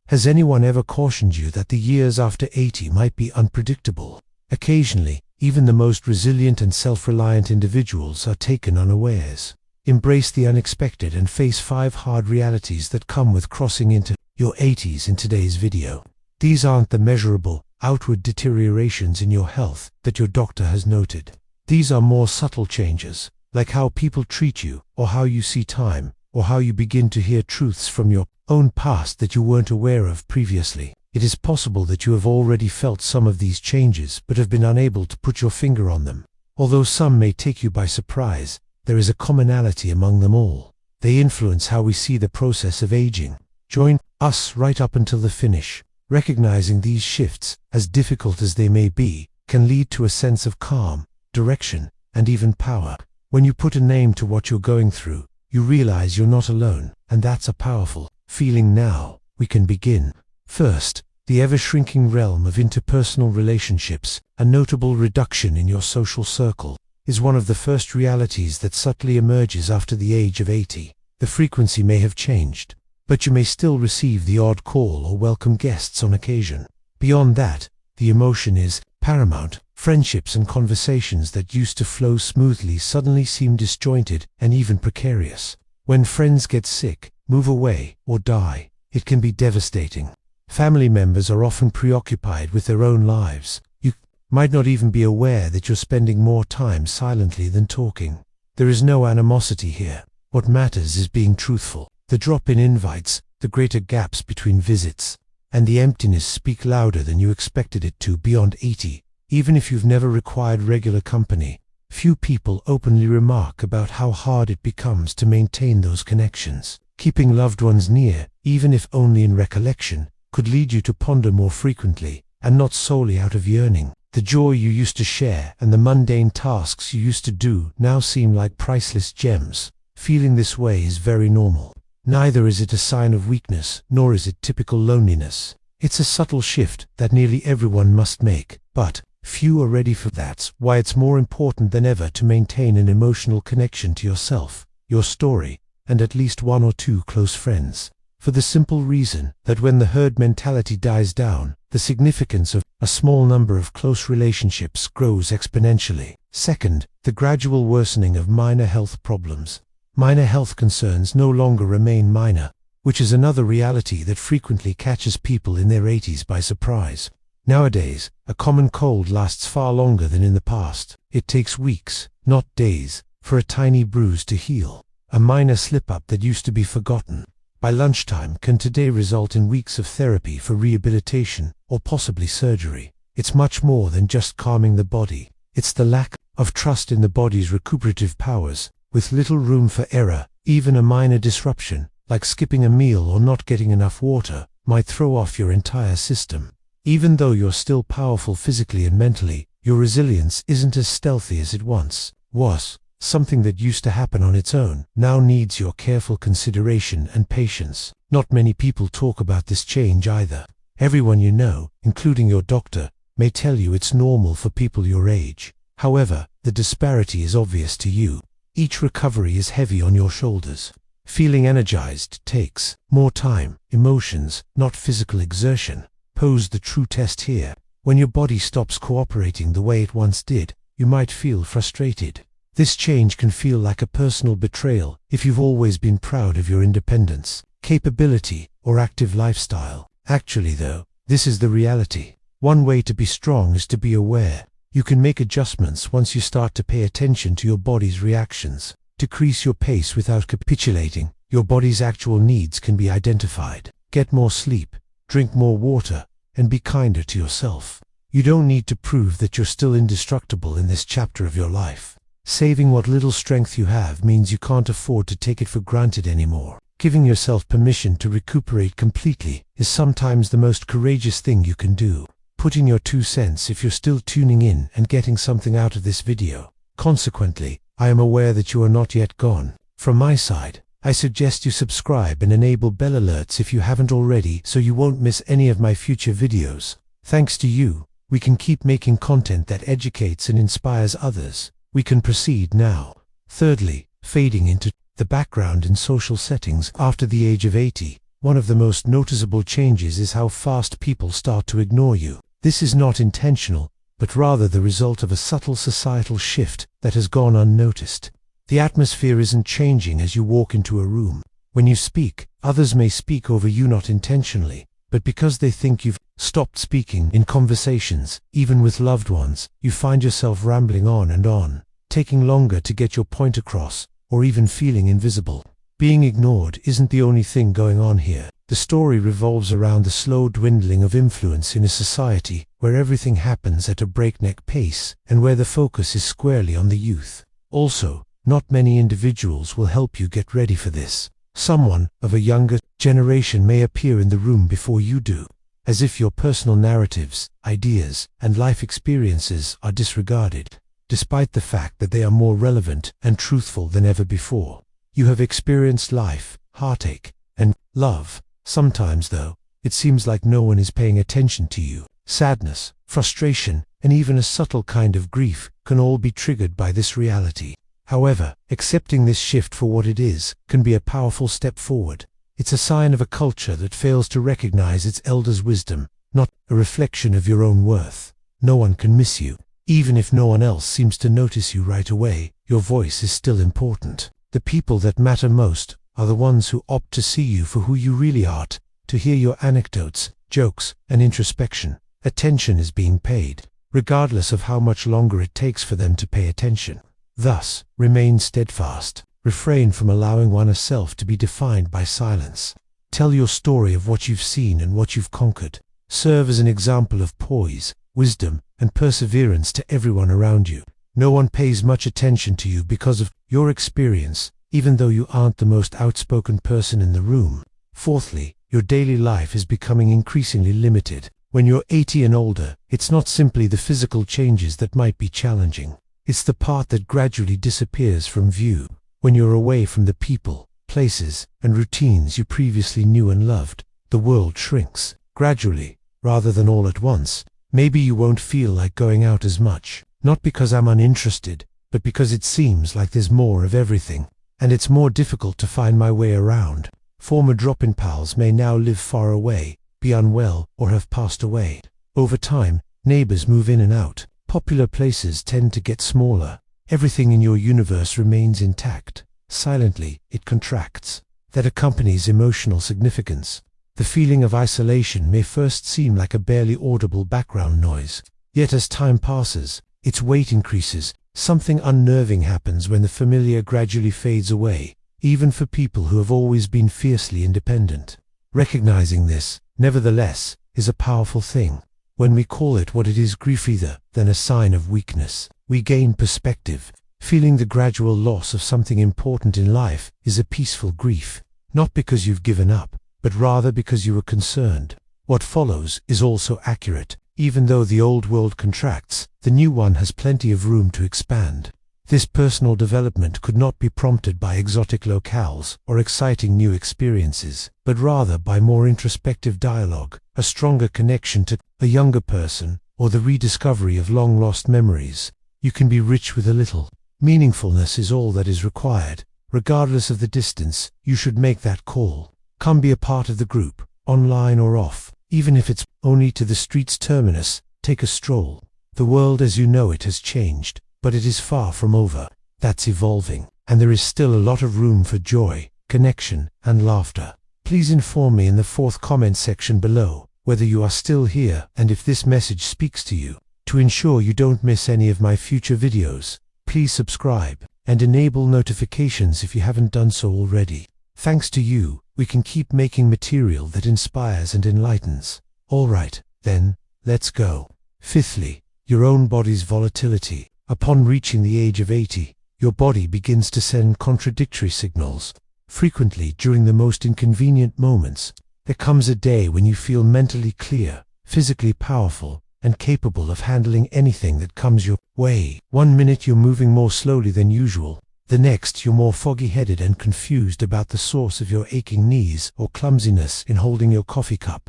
Has anyone ever cautioned you that the years after 80 might be unpredictable? Occasionally, even the most resilient and self-reliant individuals are taken unawares. Embrace the unexpected and face 5 hard realities that come with crossing into your 80s in today's video. These aren't the measurable, outward deteriorations in your health that your doctor has noted. These are more subtle changes, like how people treat you, or how you see time, or how you begin to hear truths from your own past that you weren't aware of previously. It is possible that you have already felt some of these changes but have been unable to put your finger on them. Although some may take you by surprise, there is a commonality among them all. They influence how we see the process of aging. Join us right up until the finish. Recognizing these shifts, as difficult as they may be, can lead to a sense of calm, direction, and even power. When you put a name to what you're going through, you realize you're not alone, and that's a powerful feeling. Now, we can begin. First, the ever-shrinking realm of interpersonal relationships, a notable reduction in your social circle, is one of the first realities that subtly emerges after the age of 80. The frequency may have changed, but you may still receive the odd call or welcome guests on occasion. Beyond that, the emotion is paramount. Friendships and conversations that used to flow smoothly suddenly seem disjointed and even precarious. When friends get sick, move away, or die, it can be devastating. Family members are often preoccupied with their own lives. You might not even be aware that you're spending more time silently than talking. There is no animosity here. What matters is being truthful. The drop in invites, the greater gaps between visits, and the emptiness speak louder than you expected it to. Beyond 80, even if you've never required regular company, few people openly remark about how hard it becomes to maintain those connections. Keeping loved ones near, even if only in recollection, could lead you to ponder more frequently, and not solely out of yearning. The joy you used to share and the mundane tasks you used to do now seem like priceless gems. Feeling this way is very normal. Neither is it a sign of weakness, nor is it typical loneliness. It's a subtle shift that nearly everyone must make, but few are ready for that. That's why it's more important than ever to maintain an emotional connection to yourself, your story, and at least 1 or 2 close friends. For the simple reason that when the herd mentality dies down, the significance of a small number of close relationships grows exponentially. Second, the gradual worsening of minor health problems. Minor health concerns no longer remain minor, which is another reality that frequently catches people in their 80s by surprise. Nowadays, a common cold lasts far longer than in the past. It takes weeks, not days, for a tiny bruise to heal. A minor slip-up that used to be forgotten by lunchtime can today result in weeks of therapy for rehabilitation or possibly surgery. It's much more than just calming the body. It's the lack of trust in the body's recuperative powers. With little room for error, even a minor disruption, like skipping a meal or not getting enough water, might throw off your entire system. Even though you're still powerful physically and mentally, your resilience isn't as stealthy as it once was. Something that used to happen on its own now needs your careful consideration and patience. Not many people talk about this change either. Everyone you know, including your doctor, may tell you it's normal for people your age. However, the disparity is obvious to you. Each recovery is heavy on your shoulders. Feeling energized takes more time. Emotions, not physical exertion, pose the true test here. When your body stops cooperating the way it once did, you might feel frustrated. This change can feel like a personal betrayal if you've always been proud of your independence, capability, or active lifestyle. Actually though, this is the reality. One way to be strong is to be aware. You can make adjustments once you start to pay attention to your body's reactions. Decrease your pace without capitulating. Your body's actual needs can be identified. Get more sleep, drink more water, and be kinder to yourself. You don't need to prove that you're still indestructible in this chapter of your life. Saving what little strength you have means you can't afford to take it for granted anymore. Giving yourself permission to recuperate completely is sometimes the most courageous thing you can do. Putting your 2 cents if you're still tuning in and getting something out of this video. Consequently, I am aware that you are not yet gone. From my side, I suggest you subscribe and enable bell alerts if you haven't already so you won't miss any of my future videos. Thanks to you, we can keep making content that educates and inspires others. We can proceed now. Thirdly, fading into the background in social settings after the age of 80. one of the most noticeable changes is how fast people start to ignore you. This is not intentional, but rather the result of a subtle societal shift that has gone unnoticed. The atmosphere isn't changing as you walk into a room. When you speak, others may speak over you not intentionally, but because they think you've stopped speaking in conversations, even with loved ones, you find yourself rambling on, taking longer to get your point across, or even feeling invisible. Being ignored isn't the only thing going on here. The story revolves around the slow dwindling of influence in a society where everything happens at a breakneck pace and where the focus is squarely on the youth. Also, not many individuals will help you get ready for this. Someone of a younger generation may appear in the room before you do, as if your personal narratives, ideas, and life experiences are disregarded, despite the fact that they are more relevant and truthful than ever before. You have experienced life, heartache, and love. Sometimes, though, it seems like no one is paying attention to you. Sadness, frustration, and even a subtle kind of grief can all be triggered by this reality. However, accepting this shift for what it is can be a powerful step forward. It's a sign of a culture that fails to recognize its elders' wisdom, not a reflection of your own worth. No one can miss you. Even if no one else seems to notice you right away, your voice is still important. The people that matter most are the ones who opt to see you for who you really are, to hear your anecdotes, jokes, and introspection. Attention is being paid, regardless of how much longer it takes for them to pay attention. Thus, remain steadfast. Refrain from allowing oneself to be defined by silence. Tell your story of what you've seen and what you've conquered. Serve as an example of poise, wisdom, and perseverance to everyone around you. No one pays much attention to you because of your experience, even though you aren't the most outspoken person in the room. Fourthly, your daily life is becoming increasingly limited. When you're 80 and older, it's not simply the physical changes that might be challenging. It's the part that gradually disappears from view. When you're away from the people, places, and routines you previously knew and loved, the world shrinks. Gradually, rather than all at once. Maybe you won't feel like going out as much. Not because I'm uninterested, but because it seems like there's more of everything, and it's more difficult to find my way around. Former drop-in pals may now live far away, be unwell, or have passed away. Over time, neighbors move in and out. Popular places tend to get smaller. Everything in your universe remains intact. Silently, it contracts. That accompanies emotional significance. The feeling of isolation may first seem like a barely audible background noise. Yet as time passes, its weight increases. Something unnerving happens when the familiar gradually fades away, even for people who have always been fiercely independent. Recognizing this, nevertheless, is a powerful thing. When we call it what it is, grief rather than a sign of weakness, we gain perspective. Feeling the gradual loss of something important in life is a peaceful grief, not because you've given up, but rather because you were concerned. What follows is also accurate. Even though the old world contracts, the new one has plenty of room to expand. This personal development could not be prompted by exotic locales or exciting new experiences, but rather by more introspective dialogue, a stronger connection to a younger person, or the rediscovery of long-lost memories. You can be rich with a little. Meaningfulness is all that is required. Regardless of the distance, you should make that call. Come be a part of the group, online or off. Even if it's only to the street's terminus, take a stroll. The world as you know it has changed, but it is far from over. That's evolving, and there is still a lot of room for joy, connection, and laughter. Please inform me in the fourth comment section below whether you are still here and if this message speaks to you. To ensure you don't miss any of my future videos, please subscribe and enable notifications if you haven't done so already. Thanks to you, we can keep making material that inspires and enlightens. Alright, then, let's go. Fifthly, your own body's volatility. Upon reaching the age of 80, your body begins to send contradictory signals. Frequently, during the most inconvenient moments, there comes a day when you feel mentally clear, physically powerful, and capable of handling anything that comes your way. One minute you're moving more slowly than usual. The next you're more foggy-headed and confused about the source of your aching knees or clumsiness in holding your coffee cup.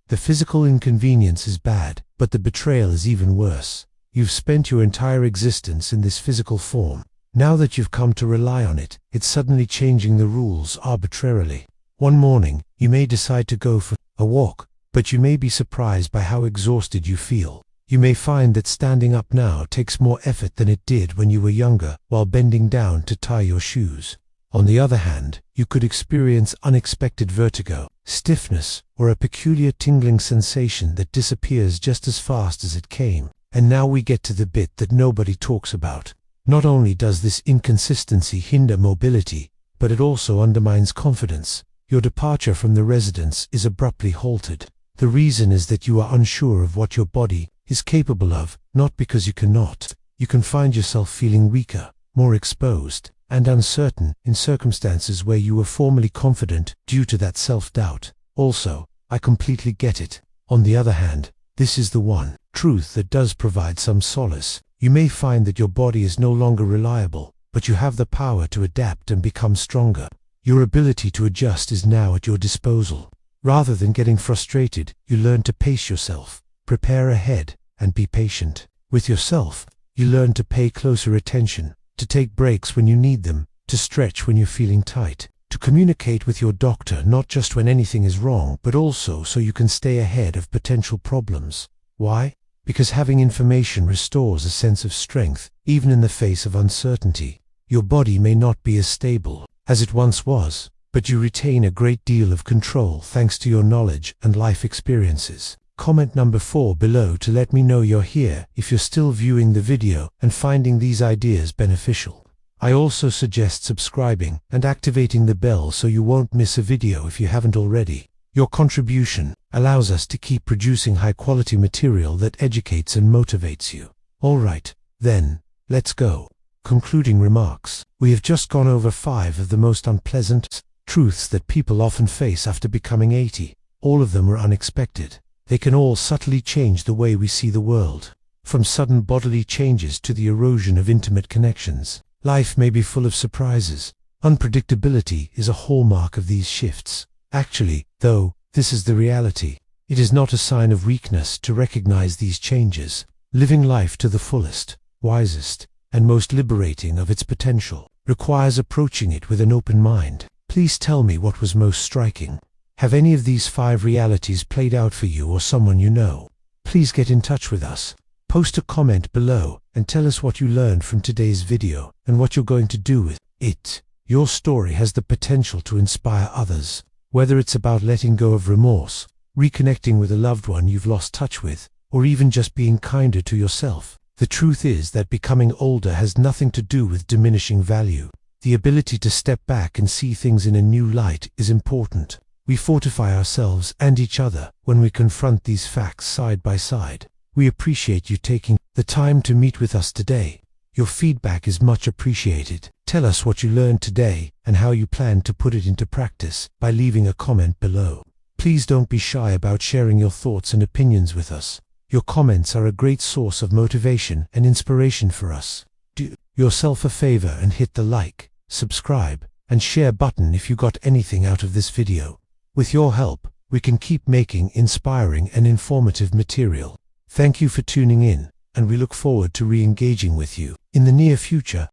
The physical inconvenience is bad, but the betrayal is even worse. You've spent your entire existence in this physical form. Now that you've come to rely on it, it's suddenly changing the rules arbitrarily. One morning, you may decide to go for a walk, but you may be surprised by how exhausted you feel. You may find that standing up now takes more effort than it did when you were younger, while bending down to tie your shoes. On the other hand, you could experience unexpected vertigo, stiffness, or a peculiar tingling sensation that disappears just as fast as it came. And now we get to the bit that nobody talks about. Not only does this inconsistency hinder mobility, but it also undermines confidence. Your departure from the residence is abruptly halted. The reason is that you are unsure of what your body is capable of, not because you cannot. You can find yourself feeling weaker, more exposed, and uncertain in circumstances where you were formerly confident due to that self-doubt. Also, I completely get it. On the other hand, this is the one truth that does provide some solace. You may find that your body is no longer reliable, but you have the power to adapt and become stronger. Your ability to adjust is now at your disposal. Rather than getting frustrated, you learn to pace yourself, prepare ahead, and be patient. With yourself, you learn to pay closer attention, to take breaks when you need them, to stretch when you're feeling tight, to communicate with your doctor not just when anything is wrong, but also so you can stay ahead of potential problems. Why? Because having information restores a sense of strength, even in the face of uncertainty. Your body may not be as stable as it once was, but you retain a great deal of control thanks to your knowledge and life experiences. Comment number 4 below to let me know you're here if you're still viewing the video and finding these ideas beneficial. I also suggest subscribing and activating the bell so you won't miss a video if you haven't already. Your contribution allows us to keep producing high-quality material that educates and motivates you. Alright, then, let's go. Concluding remarks. We have just gone over 5 of the most unpleasant truths that people often face after becoming 80. All of them were unexpected. They can all subtly change the way we see the world. From sudden bodily changes to the erosion of intimate connections, life may be full of surprises. Unpredictability is a hallmark of these shifts. Actually, though, this is the reality. It is not a sign of weakness to recognize these changes. Living life to the fullest, wisest, and most liberating of its potential requires approaching it with an open mind. Please tell me what was most striking. Have any of these 5 realities played out for you or someone you know? Please get in touch with us. Post a comment below and tell us what you learned from today's video and what you're going to do with it. Your story has the potential to inspire others. Whether it's about letting go of remorse, reconnecting with a loved one you've lost touch with, or even just being kinder to yourself. The truth is that becoming older has nothing to do with diminishing value. The ability to step back and see things in a new light is important. We fortify ourselves and each other when we confront these facts side by side. We appreciate you taking the time to meet with us today. Your feedback is much appreciated. Tell us what you learned today and how you plan to put it into practice by leaving a comment below. Please don't be shy about sharing your thoughts and opinions with us. Your comments are a great source of motivation and inspiration for us. Do yourself a favor and hit the like, subscribe, and share button if you got anything out of this video. With your help, we can keep making inspiring and informative material. Thank you for tuning in, and we look forward to re-engaging with you in the near future.